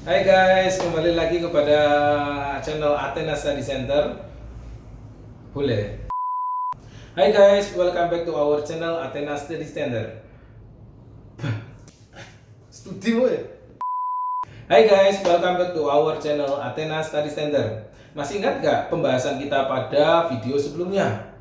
Hai guys, kembali lagi kepada channel Athena Study Center. Boleh? Hai guys, welcome back to our channel Athena Study Center. Studio ya? Hai guys, welcome back to our channel Athena Study Center. Masih ingat gak pembahasan kita pada video sebelumnya?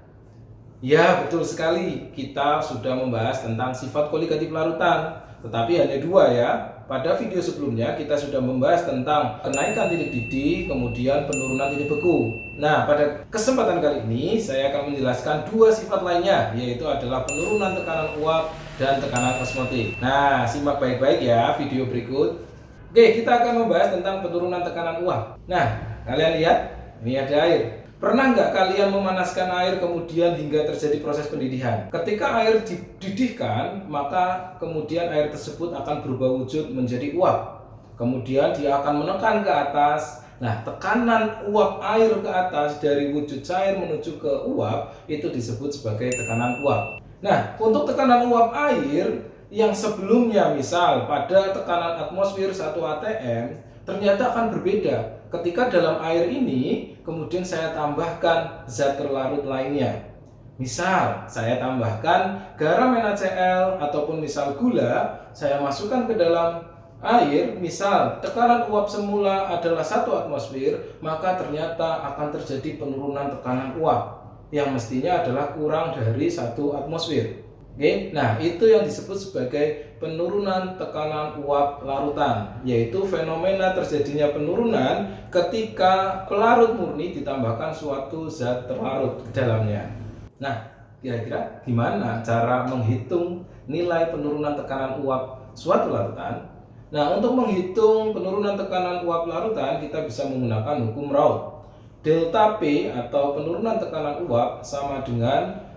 Ya, betul sekali. Kita sudah membahas tentang sifat koligatif larutan. Tetapi hanya dua ya. Pada video sebelumnya kita sudah membahas tentang kenaikan titik didih, kemudian penurunan titik beku. Nah, pada kesempatan kali ini saya akan menjelaskan dua sifat lainnya, yaitu adalah penurunan tekanan uap dan tekanan osmotik. Nah, simak baik-baik ya video berikut. Oke, kita akan membahas tentang penurunan tekanan uap. Nah, kalian lihat, ini ada air. Pernah nggak kalian memanaskan air kemudian hingga terjadi proses pendidihan? Ketika air dididihkan, maka kemudian air tersebut akan berubah wujud menjadi uap. Kemudian dia akan menekan ke atas. Nah, tekanan uap air ke atas dari wujud cair menuju ke uap itu disebut sebagai tekanan uap. Nah, untuk tekanan uap air yang sebelumnya misal pada tekanan atmosfer 1 atm ternyata akan berbeda ketika dalam air ini kemudian saya tambahkan zat terlarut lainnya. Misal saya tambahkan garam NaCl ataupun misal gula, saya masukkan ke dalam air, misal tekanan uap semula adalah 1 atmosfer, maka ternyata akan terjadi penurunan tekanan uap yang mestinya adalah kurang dari 1 atmosfer. Oke, nah itu yang disebut sebagai penurunan tekanan uap larutan, yaitu fenomena terjadinya penurunan ketika pelarut murni ditambahkan suatu zat terlarut ke dalamnya. Nah, kira-kira gimana cara menghitung nilai penurunan tekanan uap suatu larutan? Nah, untuk menghitung penurunan tekanan uap larutan kita bisa menggunakan hukum Raoult. Delta P atau penurunan tekanan uap sama dengan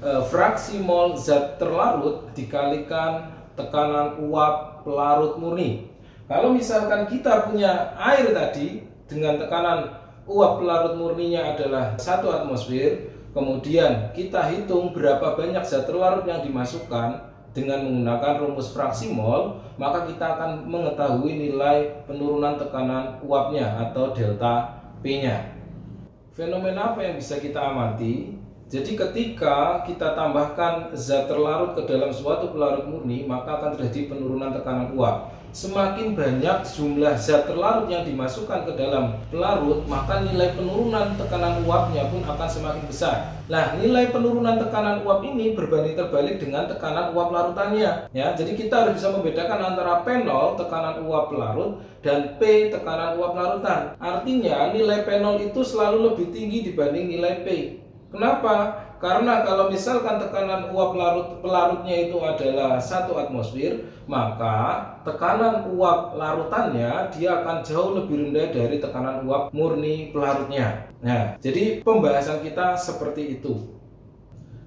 fraksi mol zat terlarut dikalikan tekanan uap pelarut murni. Kalau misalkan kita punya air tadi dengan tekanan uap pelarut murninya adalah 1 atmosfer, kemudian kita hitung berapa banyak zat terlarut yang dimasukkan dengan menggunakan rumus fraksi mol, maka kita akan mengetahui nilai penurunan tekanan uapnya atau delta P-nya. Fenomena apa yang bisa kita amati? Jadi ketika kita tambahkan zat terlarut ke dalam suatu pelarut murni, maka akan terjadi penurunan tekanan uap. Semakin banyak jumlah zat terlarut yang dimasukkan ke dalam pelarut, maka nilai penurunan tekanan uapnya pun akan semakin besar. Nah, nilai penurunan tekanan uap ini berbanding terbalik dengan tekanan uap larutannya. Ya, jadi kita harus bisa membedakan antara P0 tekanan uap pelarut dan P tekanan uap larutan. Artinya nilai P0 itu selalu lebih tinggi dibanding nilai P. Kenapa? Karena kalau misalkan tekanan uap pelarutnya itu adalah 1 atmosfer, maka tekanan uap larutannya dia akan jauh lebih rendah dari tekanan uap murni pelarutnya. Nah, jadi pembahasan kita seperti itu.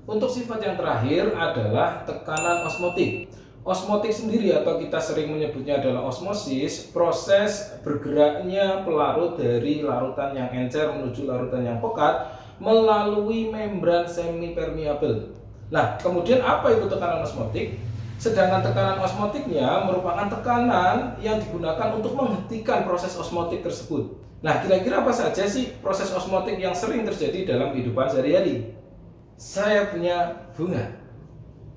Untuk sifat yang terakhir adalah tekanan osmotik. Osmotik sendiri atau kita sering menyebutnya adalah osmosis, proses bergeraknya pelarut dari larutan yang encer menuju larutan yang pekat melalui membran semipermeabel. Nah, kemudian apa itu tekanan osmotik? Sedangkan tekanan osmotiknya merupakan tekanan yang digunakan untuk menghentikan proses osmotik tersebut. Nah, kira-kira apa saja sih proses osmotik yang sering terjadi dalam kehidupan sehari-hari? Saya punya bunga.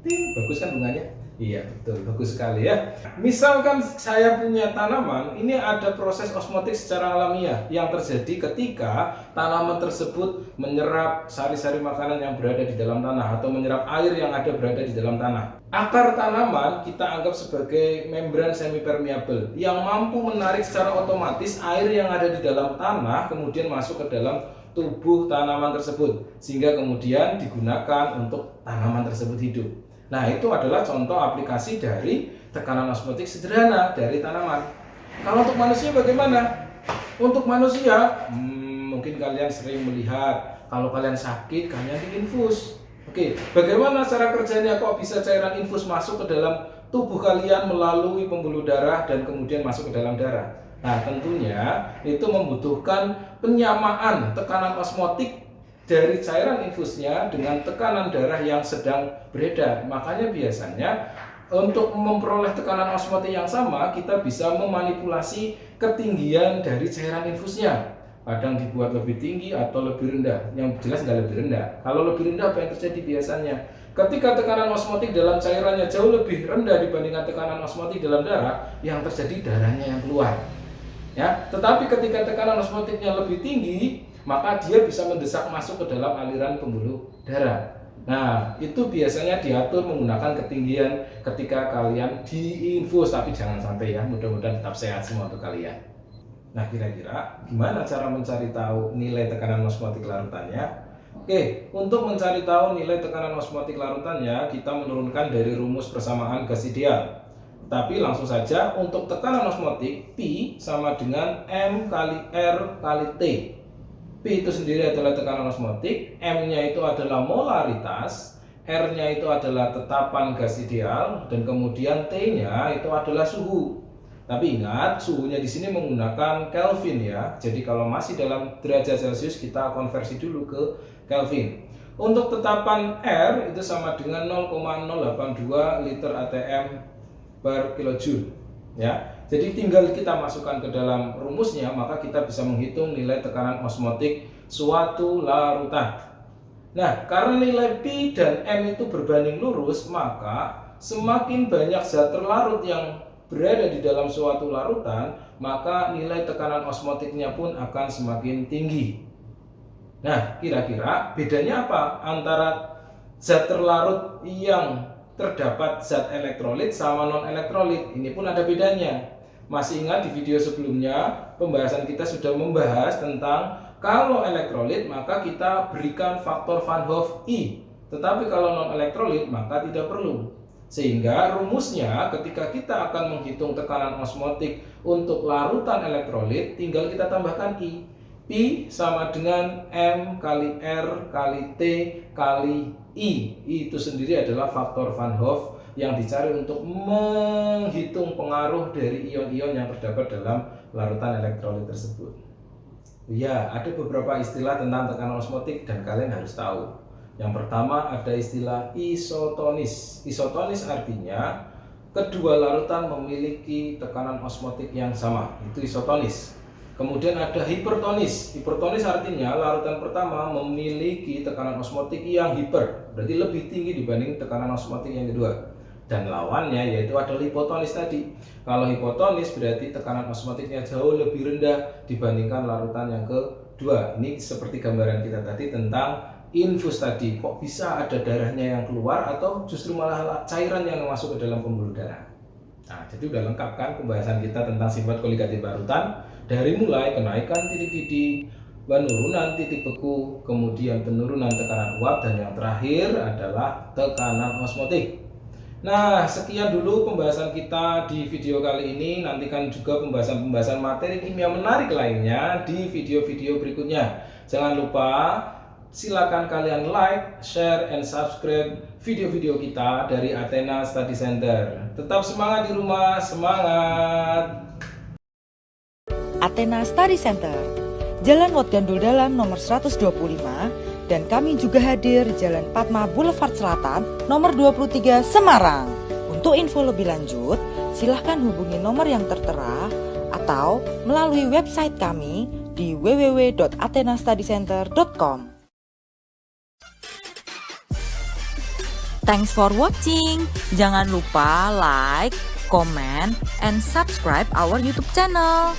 Bagus kan bunganya? Iya, betul, bagus sekali ya. Misalkan saya punya tanaman, ini ada proses osmotik secara alamiah yang terjadi ketika tanaman tersebut menyerap sari-sari makanan yang berada di dalam tanah atau menyerap air yang ada berada di dalam tanah. Akar tanaman kita anggap sebagai membran semipermeabel yang mampu menarik secara otomatis air yang ada di dalam tanah kemudian masuk ke dalam tubuh tanaman tersebut sehingga kemudian digunakan untuk tanaman tersebut hidup. Nah, itu adalah contoh aplikasi dari tekanan osmotik sederhana dari tanaman. Kalau untuk manusia bagaimana? Untuk manusia, mungkin kalian sering melihat kalau kalian sakit, kalian diinfus. Oke, bagaimana cara kerjanya kok bisa cairan infus masuk ke dalam tubuh kalian melalui pembuluh darah dan kemudian masuk ke dalam darah? Nah, tentunya itu membutuhkan penyamaan tekanan osmotik dari cairan infusnya dengan tekanan darah yang sedang beredar. Makanya biasanya untuk memperoleh tekanan osmotik yang sama, kita bisa memanipulasi ketinggian dari cairan infusnya. Kadang dibuat lebih tinggi atau lebih rendah. Yang jelas nggak lebih rendah. Kalau lebih rendah apa yang terjadi biasanya? Ketika tekanan osmotik dalam cairannya jauh lebih rendah dibandingkan tekanan osmotik dalam darah, yang terjadi darahnya yang keluar. Ya, tetapi ketika tekanan osmotiknya lebih tinggi, maka dia bisa mendesak masuk ke dalam aliran pembuluh darah. Nah, itu biasanya diatur menggunakan ketinggian ketika kalian diinfus, tapi jangan sampai ya, mudah-mudahan tetap sehat semua untuk kalian. Nah, kira-kira gimana cara mencari tahu nilai tekanan osmotik larutannya? Oke, untuk mencari tahu nilai tekanan osmotik larutannya, kita menurunkan dari rumus persamaan gas ideal. Tapi langsung saja, untuk tekanan osmotik, P sama dengan M kali R kali T. P itu sendiri adalah tekanan osmotik, M-nya itu adalah molaritas, R-nya itu adalah tetapan gas ideal, dan kemudian T-nya itu adalah suhu. Tapi ingat, suhunya di sini menggunakan Kelvin ya. Jadi kalau masih dalam derajat Celcius, kita konversi dulu ke Kelvin. Untuk tetapan R itu sama dengan 0,082 liter ATM per kilojoule ya. Jadi tinggal kita masukkan ke dalam rumusnya, maka kita bisa menghitung nilai tekanan osmotik suatu larutan. Nah, karena nilai P dan M itu berbanding lurus, maka semakin banyak zat terlarut yang berada di dalam suatu larutan, maka nilai tekanan osmotiknya pun akan semakin tinggi. Nah, kira-kira bedanya apa antara zat terlarut yang terdapat zat elektrolit sama non-elektrolit? Ini pun ada bedanya. Masih ingat di video sebelumnya pembahasan kita sudah membahas tentang kalau elektrolit maka kita berikan faktor Van Hoff I, tetapi kalau non-elektrolit maka tidak perlu. Sehingga rumusnya ketika kita akan menghitung tekanan osmotik untuk larutan elektrolit, tinggal kita tambahkan I. P sama dengan M kali R kali T kali I. I itu sendiri adalah faktor Van Hoff yang dicari untuk menghitung pengaruh dari ion-ion yang terdapat dalam larutan elektrolit tersebut. Ya, ada beberapa istilah tentang tekanan osmotik dan kalian harus tahu. Yang pertama ada istilah isotonis. Isotonis artinya kedua larutan memiliki tekanan osmotik yang sama, itu isotonis. Kemudian ada hipertonis. Hipertonis artinya larutan pertama memiliki tekanan osmotik yang hiper, berarti lebih tinggi dibanding tekanan osmotik yang kedua. Dan lawannya yaitu ada hipotonis tadi. Kalau hipotonis berarti tekanan osmotiknya jauh lebih rendah dibandingkan larutan yang kedua. Ini seperti gambaran kita tadi tentang infus tadi. Kok bisa ada darahnya yang keluar atau justru malah cairan yang masuk ke dalam pembuluh darah. Nah, jadi udah lengkap kan pembahasan kita tentang sifat koligatif larutan. Dari mulai kenaikan titik didih, penurunan titik beku, kemudian penurunan tekanan uap, dan yang terakhir adalah tekanan osmotik. Nah, sekian dulu pembahasan kita di video kali ini. Nantikan juga pembahasan materi kimia menarik lainnya di video-video berikutnya. Jangan lupa silakan kalian like, share, and subscribe video-video kita dari Athena Study Center. Tetap semangat di rumah, semangat! Athena Study Center, Jalan Wat Gandul Dalam nomor 125, dan kami juga hadir Jalan Padma Boulevard Selatan nomor 23 Semarang. Untuk info lebih lanjut, silahkan hubungi nomor yang tertera atau melalui website kami di www.athenastudycenter.com. Thanks for watching. Jangan lupa like, comment, and subscribe our YouTube channel.